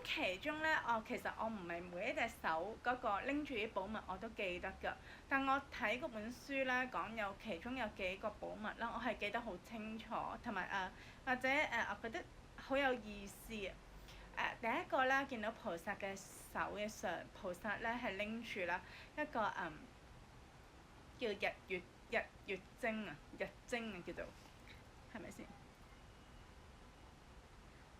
其中咧，其實我唔係每一隻手嗰個拎住啲寶物我都記得㗎，但我睇嗰本書咧講有其中有幾個寶物啦，我係記得好清楚，同埋或者我覺得好有意思啊！第一個咧見到菩薩嘅手嘅上，菩薩咧係拎住啦一個叫日月精啊，日精啊叫做，係咪先？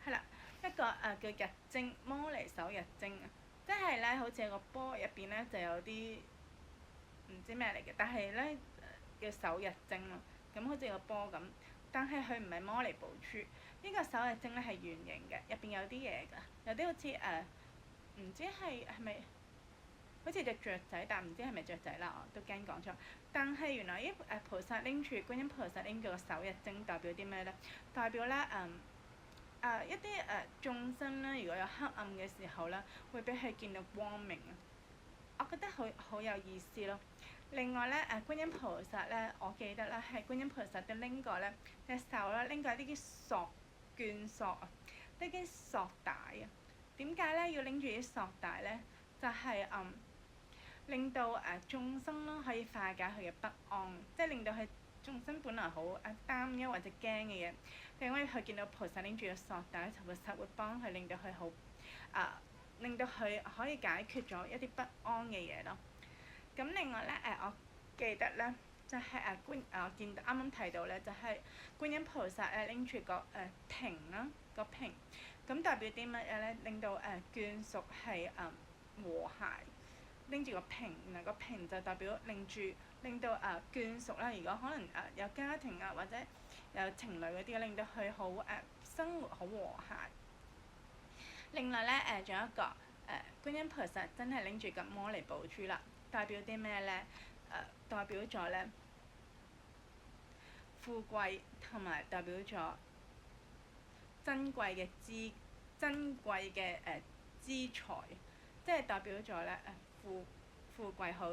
係啦，一個叫日精，摩尼手日精啊，即係咧好似個波入邊咧就有啲唔知咩嚟嘅，但係咧叫手日精咯，咁好似個波咁，但係佢唔係摩尼寶珠，呢個手日精咧係圓形嘅，入邊有啲嘢㗎，有啲好似唔知係咪好似隻雀仔，但唔知係咪雀仔啦，我都驚講錯。但係原來菩薩拎住觀音菩薩拎住個手日精，代表啲咩咧？代表咧一啲眾生咧，如果有黑暗嘅時候咧，會俾佢見到光明啊！我覺得好有意思咯。另外咧觀音菩薩咧，我記得咧係觀音菩薩都拎過咧隻手咧拎過呢啲絹索啊，呢啲索帶啊。點解咧要拎住啲索帶咧？就係令到眾生啦可以化解佢嘅不安，即係令到佢眾生本來好擔憂或者驚嘅嘢，因為佢見到菩薩拎住個索帶，菩薩會幫佢令到佢好令到佢可以解決咗一啲不安嘅嘢咯。咁另外咧我記得咧就係我見到啱啱提到咧就係觀音菩薩咧拎住個瓶啦，個瓶，咁代表啲乜嘢咧？令到眷屬係和諧。拎住個瓶，然後個瓶就代表令到眷屬啦。如果可能有家庭或者有情侶嗰啲，令到佢好生活好和諧。另外咧仲有一個觀音菩薩真係拎住個摩尼寶珠啦，代表啲咩咧？代表咗咧富貴，同埋代表咗珍貴嘅資財，即係代表咗咧富貴好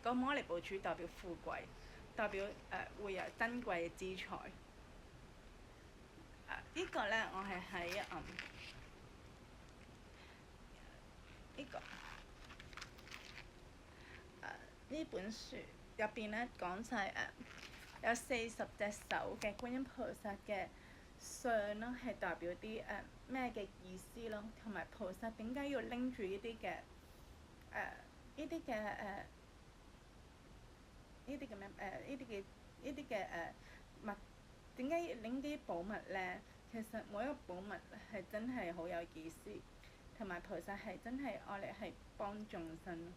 個摩尼寶珠代表富貴，代表會有珍貴嘅資財。呢個咧我係喺呢本書入邊咧講晒有40隻手嘅觀音菩薩嘅相啦，係代表啲咩嘅意思咯，同埋菩薩點解要拎住呢啲嘅物？點解要拎啲寶物咧？其實每一個寶物係真係好有意思，同埋菩薩係真係愛嚟係幫眾生。